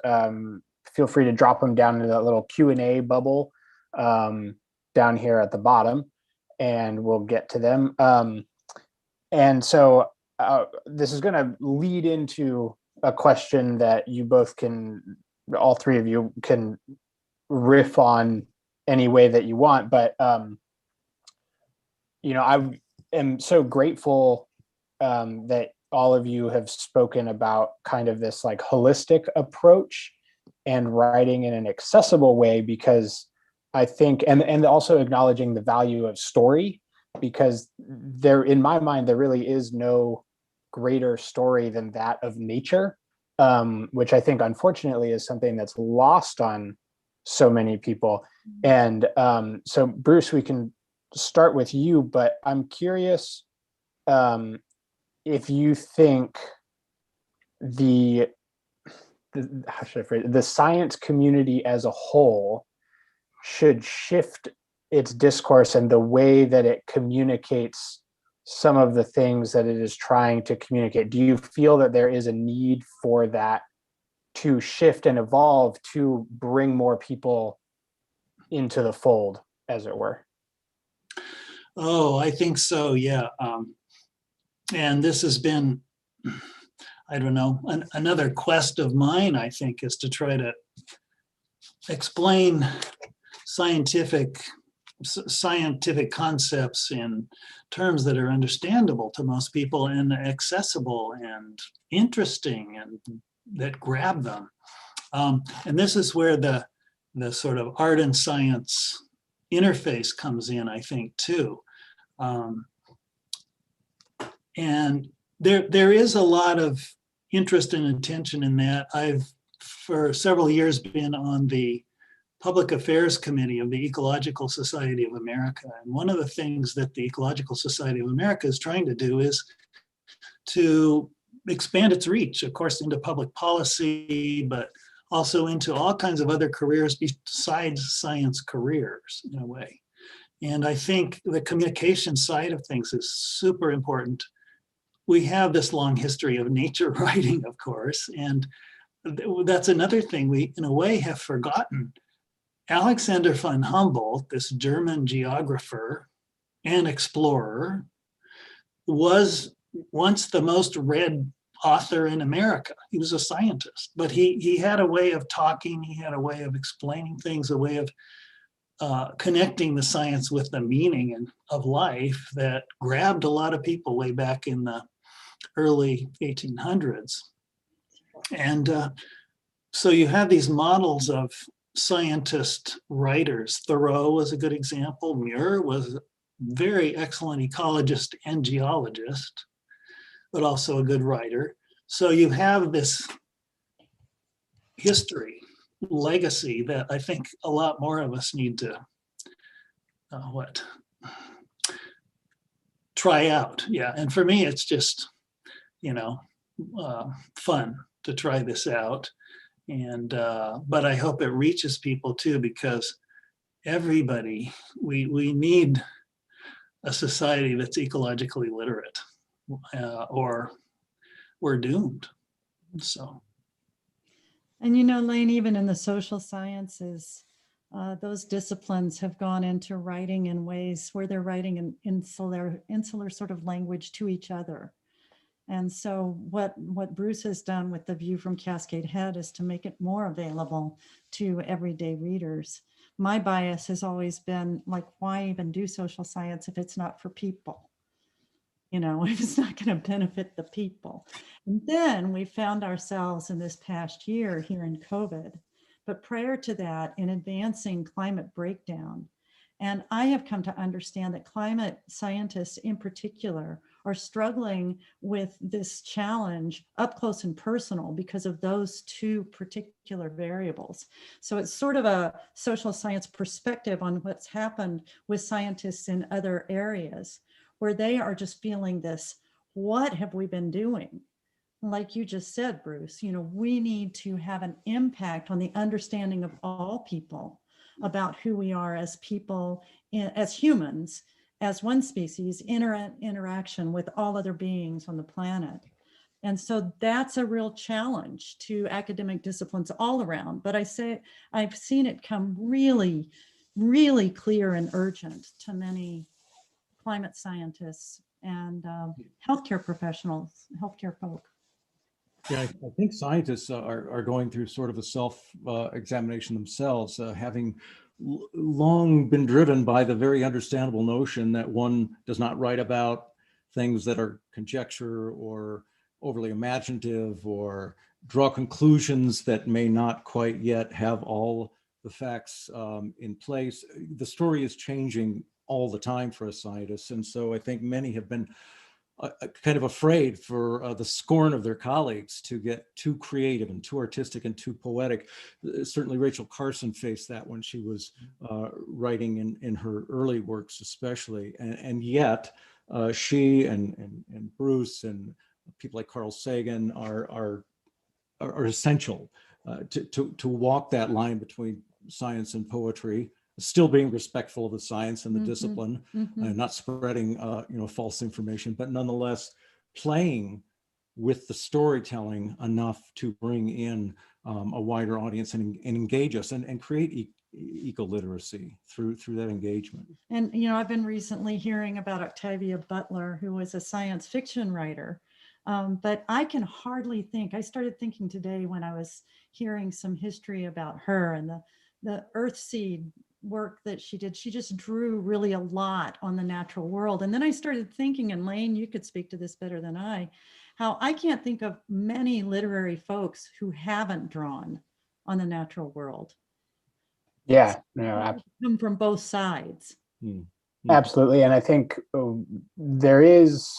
feel free to drop them down into that little Q&A bubble down here at the bottom, and we'll get to them. And so this is going to lead into a question that you both can, all three of you can riff on any way that you want, but you know, I am so grateful that all of you have spoken about kind of this like holistic approach and writing in an accessible way, because I think, and also acknowledging the value of story, because there, in my mind, there really is no greater story than that of nature, which I think unfortunately is something that's lost on so many people. And so Bruce, we can start with you, but I'm curious if you think how should I phrase it? The science community as a whole should shift its discourse and the way that it communicates some of the things that it is trying to communicate. Do you feel that there is a need for that to shift and evolve to bring more people into the fold, as it were? Oh, I think so, yeah. And this has been, I don't know, another quest of mine, I think, is to try to explain scientific concepts in terms that are understandable to most people and accessible and interesting and that grab them. And this is where the sort of art and science interface comes in, I think, too. And there is a lot of interest and attention in that. I've, for several years, been on the Public Affairs Committee of the Ecological Society of America. And one of the things that the Ecological Society of America is trying to do is to expand its reach, of course, into public policy, but also into all kinds of other careers besides science careers, in a way. And I think the communication side of things is super important. We have this long history of nature writing, of course, and that's another thing we, in a way, have forgotten. Alexander von Humboldt, this German geographer and explorer, was once the most read author in America. He was a scientist, but he had a way of talking, he had a way of explaining things, a way of connecting the science with the meaning of life that grabbed a lot of people way back in the early 1800s. And so you have these models of scientist writers. Thoreau was a good example. Muir was a very excellent ecologist and geologist, but also a good writer. So you have this history, legacy that I think a lot more of us need to try out. Yeah, and for me, it's just fun to try this out. And but I hope it reaches people too, because everybody, we need a society that's ecologically literate, or we're doomed. So. And Lane, even in the social sciences, those disciplines have gone into writing in ways where they're writing in insular sort of language to each other. And so what Bruce has done with the view from Cascade Head is to make it more available to everyday readers. My bias has always been like, why even do social science if it's not for people? If it's not going to benefit the people. And then we found ourselves in this past year here in COVID, but prior to that, in advancing climate breakdown. And I have come to understand that climate scientists in particular are struggling with this challenge up close and personal because of those two particular variables. So it's sort of a social science perspective on what's happened with scientists in other areas, where they are just feeling this, what have we been doing? Like you just said, Bruce, we need to have an impact on the understanding of all people about who we are as people, as humans, as one species, interaction with all other beings on the planet. And so that's a real challenge to academic disciplines all around. But I've seen it come really, really clear and urgent to many climate scientists and healthcare professionals, healthcare folk. Yeah, I think scientists are going through sort of a self-examination themselves, having long been driven by the very understandable notion that one does not write about things that are conjecture or overly imaginative, or draw conclusions that may not quite yet have all the facts in place. The story is changing all the time for us scientists. And so I think many have been kind of afraid for the scorn of their colleagues to get too creative and too artistic and too poetic. Certainly Rachel Carson faced that when she was writing in her early works especially. And yet she and Bruce and people like Carl Sagan are essential to walk that line between science and poetry, still being respectful of the science and the discipline, and not spreading false information, but nonetheless playing with the storytelling enough to bring in a wider audience and engage us and create eco-literacy through that engagement. And I've been recently hearing about Octavia Butler, who was a science fiction writer. But I can hardly think, I started thinking today when I was hearing some history about her and the Earthseed work that she did. She just drew really a lot on the natural world. And then I started thinking, and Lane, you could speak to this better than I, how I can't think of many literary folks who haven't drawn on the natural world. Yeah, no, come from both sides. Absolutely. And I think there is,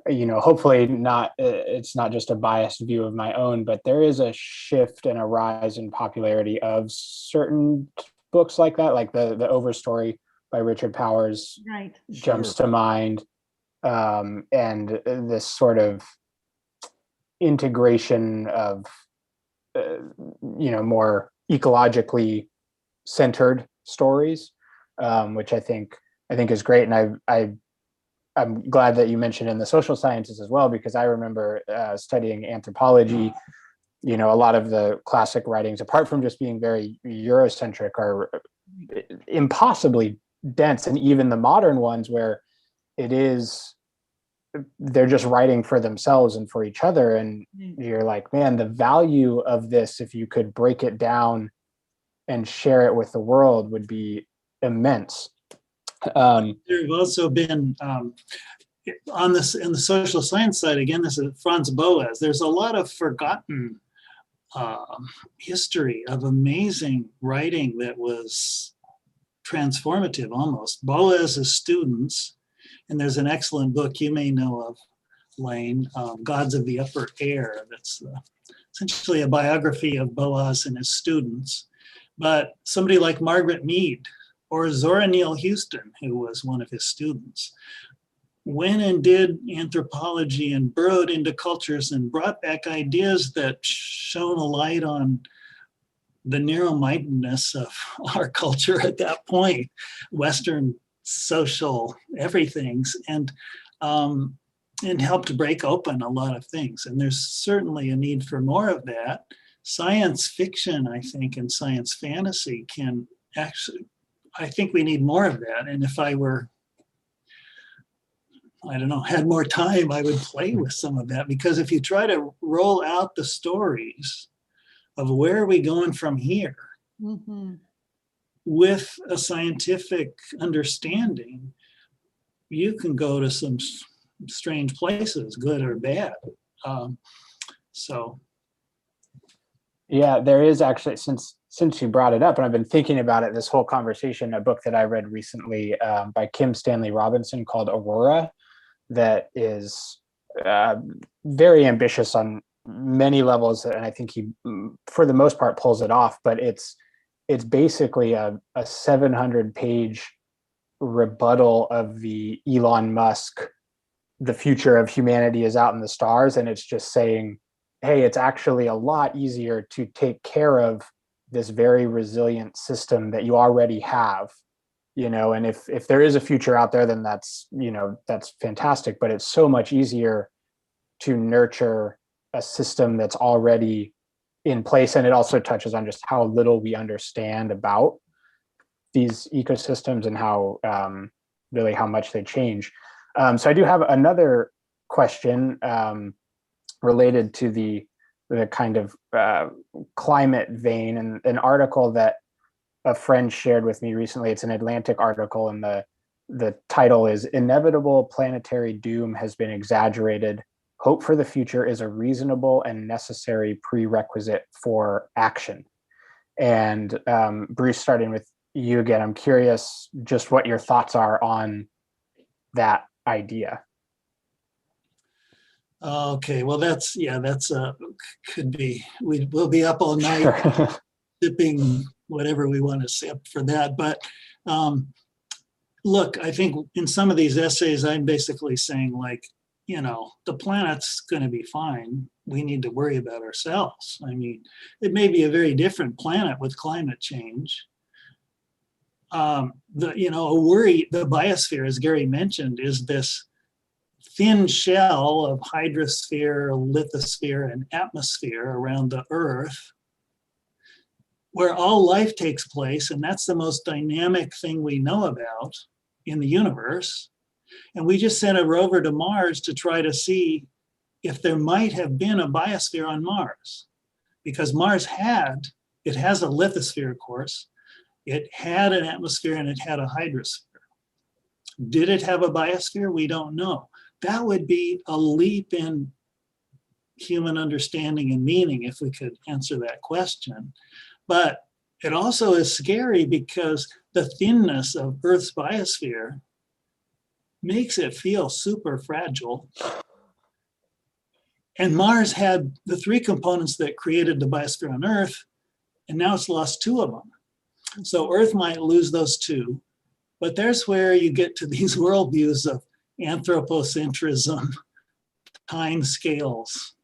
hopefully not, it's not just a biased view of my own, but there is a shift and a rise in popularity of certain books like that, like the Overstory by Richard Powers jumps to mind, and this sort of integration of more ecologically centered stories, which I think is great. And I'm glad that you mentioned in the social sciences as well, because I remember studying anthropology. A lot of the classic writings, apart from just being very Eurocentric, are impossibly dense. And even the modern ones where they're just writing for themselves and for each other. And you're like, man, the value of this, if you could break it down and share it with the world, would be immense. There have also been in the social science side, again, this is Franz Boas. There's a lot of forgotten history of amazing writing that was transformative almost. Boas's students, and there's an excellent book you may know of, Lane, Gods of the Upper Air. That's essentially a biography of Boas and his students. But somebody like Margaret Mead or Zora Neale Houston, who was one of his students, went and did anthropology and burrowed into cultures and brought back ideas that shone a light on the narrow-mindedness of our culture at that point, Western social everythings, and helped break open a lot of things. And there's certainly a need for more of that. Science fiction, I think, and science fantasy can actually, I think we need more of that. And if I were, I don't know, had more time, I would play with some of that, because if you try to roll out the stories of where are we going from here with a scientific understanding, you can go to some strange places, good or bad. So. Yeah, there is actually, since you brought it up, and I've been thinking about it this whole conversation, a book that I read recently by Kim Stanley Robinson called Aurora, that is very ambitious on many levels, and I think he, for the most part, pulls it off. But it's basically a 700-page rebuttal of the Elon Musk, the future of humanity is out in the stars, and it's just saying, hey, it's actually a lot easier to take care of this very resilient system that you already have. And if there is a future out there, then that's fantastic, but it's so much easier to nurture a system that's already in place. And it also touches on just how little we understand about these ecosystems and how really how much they change. So I do have another question related to the kind of climate vein, and an article that a friend shared with me recently. It's an Atlantic article, and the title is "Inevitable Planetary Doom Has Been Exaggerated. Hope for the Future is a Reasonable and Necessary Prerequisite for Action." And Bruce, starting with you again, I'm curious just what your thoughts are on that idea. Okay, well, could be, we'll be up all night sipping whatever we want to sip for that. But look, I think in some of these essays, I'm basically saying, like, the planet's going to be fine. We need to worry about ourselves. I mean, it may be a very different planet with climate change. A worry, the biosphere, as Gary mentioned, is this thin shell of hydrosphere, lithosphere, and atmosphere around the Earth, where all life takes place, and that's the most dynamic thing we know about in the universe. And we just sent a rover to Mars to try to see if there might have been a biosphere on Mars, because Mars has a lithosphere, of course, it had an atmosphere, and it had a hydrosphere. Did it have a biosphere? We don't know. That would be a leap in human understanding and meaning if we could answer that question. But it also is scary because the thinness of Earth's biosphere makes it feel super fragile. And Mars had the three components that created the biosphere on Earth, and now it's lost two of them. So Earth might lose those two, but there's where you get to these worldviews of anthropocentrism, time scales,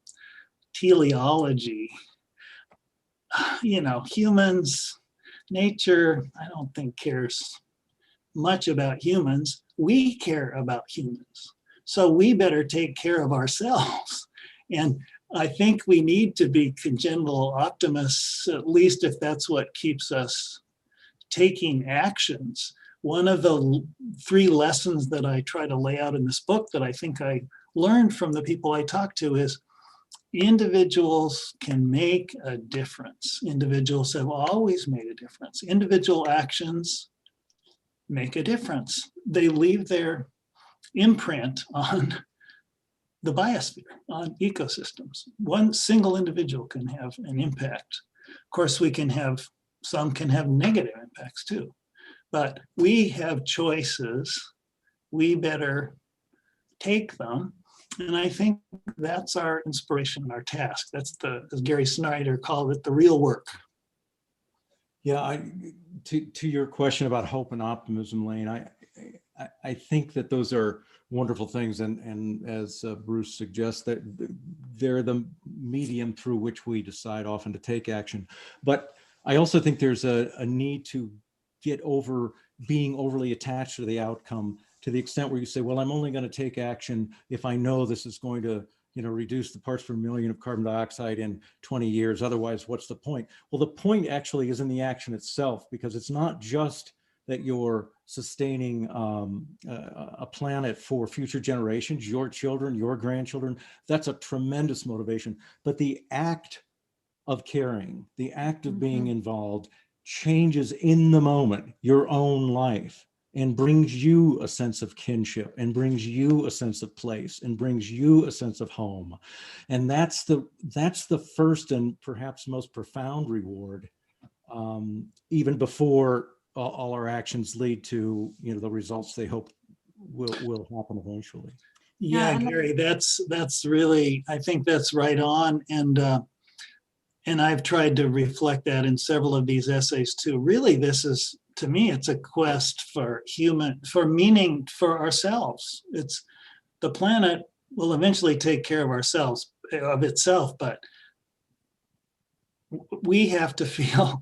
teleology, humans, nature, I don't think cares much about humans. We care about humans. So we better take care of ourselves. And I think we need to be congenital optimists, at least if that's what keeps us taking actions. One of the three lessons that I try to lay out in this book that I think I learned from the people I talk to is individuals can make a difference. Individuals have always made a difference. Individual actions make a difference. They leave their imprint on the biosphere, on ecosystems. One single individual can have an impact. Of course, some can have negative impacts too. But we have choices. We better take them. And I think that's our inspiration and our task. That's as Gary Snyder called it, the real work. Yeah, to your question about hope and optimism, Lane, I think that those are wonderful things. And as Bruce suggests, that they're the medium through which we decide often to take action. But I also think there's a need to get over being overly attached to the outcome, to the extent where you say, well, I'm only going to take action if I know this is going to, reduce the parts per million of carbon dioxide in 20 years. Otherwise, what's the point? Well, the point actually is in the action itself, because it's not just that you're sustaining a planet for future generations, your children, your grandchildren. That's a tremendous motivation. But the act of caring, the act of being involved, changes in the moment your own life, and brings you a sense of kinship, and brings you a sense of place, and brings you a sense of home. And that's the first and perhaps most profound reward, even before all our actions lead to the results they hope will happen eventually. Yeah, Gary, that's really, I think that's right on. And I've tried to reflect that in several of these essays too. Really, this is, to me, it's a quest for meaning for ourselves. It's, the planet will eventually take care of itself, but we have to feel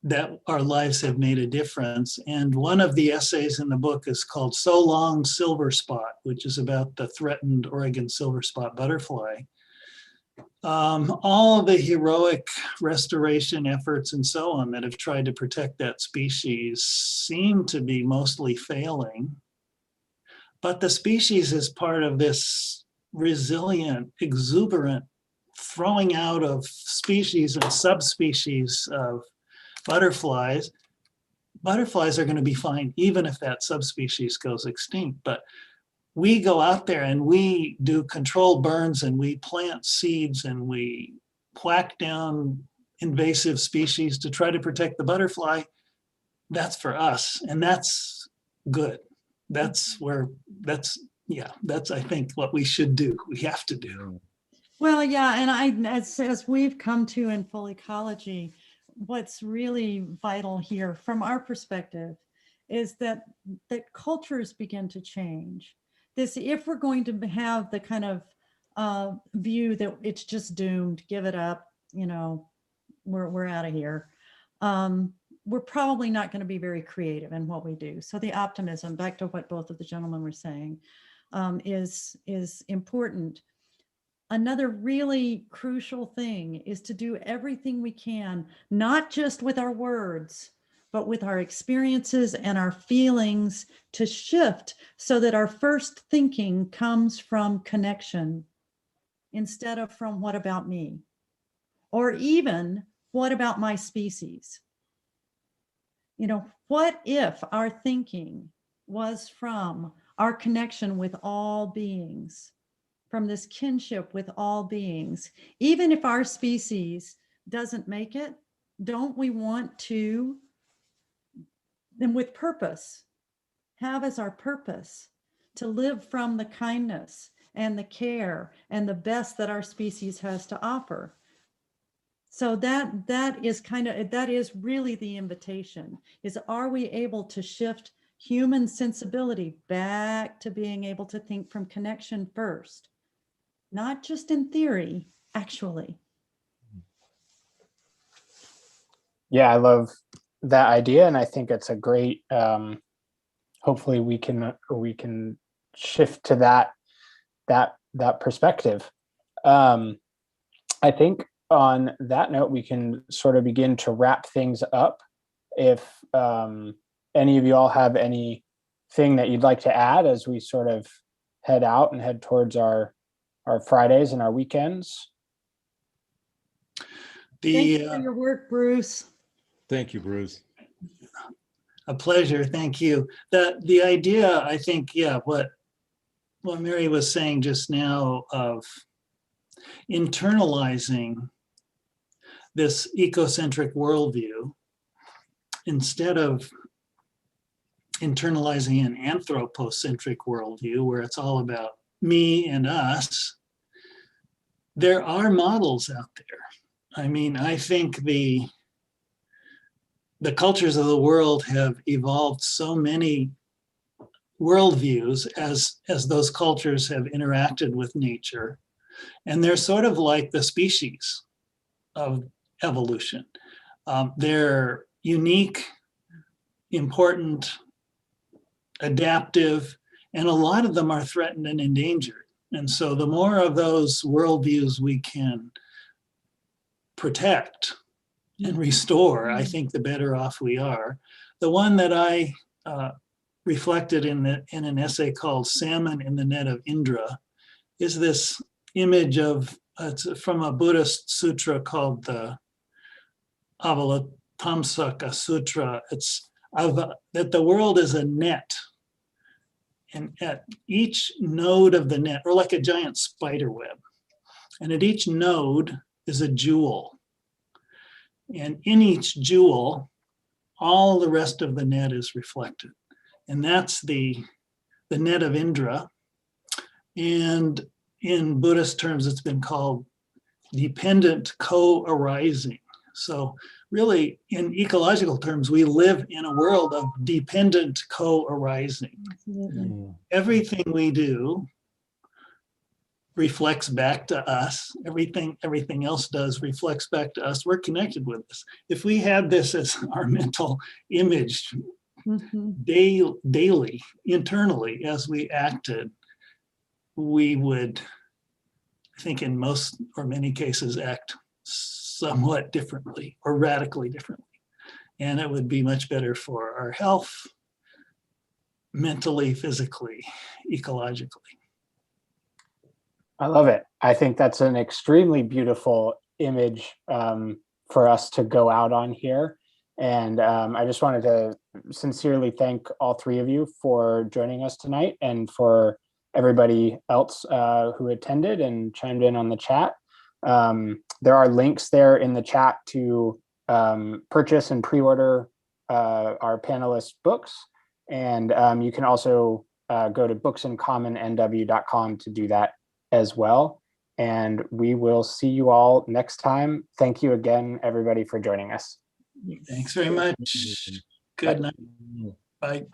that our lives have made a difference. And one of the essays in the book is called So Long, Silver Spot, which is about the threatened Oregon silver spot butterfly. All of the heroic restoration efforts and so on that have tried to protect that species seem to be mostly failing. But the species is part of this resilient, exuberant throwing out of species and subspecies of butterflies. Butterflies are going to be fine even if that subspecies goes extinct. But we go out there and we do controlled burns, and we plant seeds, and we whack down invasive species to try to protect the butterfly. That's for us, and that's good. That's I think what we should do. We have to do. Well, yeah, and as we've come to in full ecology, what's really vital here from our perspective is that cultures begin to change. If we're going to have the kind of view that it's just doomed, give it up, we're out of here, we're probably not going to be very creative in what we do. So the optimism, back to what both of the gentlemen were saying, is important. Another really crucial thing is to do everything we can, not just with our words, but with our experiences and our feelings, to shift so that our first thinking comes from connection instead of from what about me, or even what about my species. What if our thinking was from our connection with all beings, from this kinship with all beings? Even if our species doesn't make it, don't we want to, and with purpose, have as our purpose to live from the kindness and the care and the best that our species has to offer? So that is really the invitation, is, are we able to shift human sensibility back to being able to think from connection first, not just in theory, actually? Yeah, I love that idea, and I think it's a great, hopefully we can shift to that perspective. I think on that note, we can sort of begin to wrap things up. If any of you all have anything that you'd like to add as we sort of head out and head towards our Fridays and our weekends. Thank you for your work, Bruce. Thank you, Bruce. A pleasure. Thank you. The idea, I think, what Mary was saying just now, of internalizing this ecocentric worldview instead of internalizing an anthropocentric worldview where it's all about me and us. There are models out there. I mean, I think the cultures of the world have evolved so many worldviews as those cultures have interacted with nature. And they're sort of like the species of evolution. They're unique, important, adaptive, and a lot of them are threatened and endangered. And so the more of those worldviews we can protect and restore, I think the better off we are. The one that I reflected in an essay called Salmon in the Net of Indra is this image of, it's from a Buddhist sutra called the Avalatamsaka Sutra. It's that the world is a net. And at each node of the net, or like a giant spider web, and at each node is a jewel. And in each jewel, all the rest of the net is reflected. And that's the net of Indra. And in Buddhist terms, it's been called dependent co-arising. So really, in ecological terms, we live in a world of dependent co-arising. Everything we do reflects back to us. Everything else does reflects back to us. We're connected with this. If we had this as our mental image daily, internally, as we acted, we would, I think in most or many cases, act somewhat differently or radically differently. And it would be much better for our health, mentally, physically, ecologically. I love it. I think that's an extremely beautiful image for us to go out on here. And I just wanted to sincerely thank all three of you for joining us tonight, and for everybody else who attended and chimed in on the chat. There are links there in the chat to purchase and pre-order our panelists' books. And you can also go to booksincommonnw.com to do that as well. And we will see you all next time. Thank you again, everybody, for joining us. Thanks very much. Good night. Bye.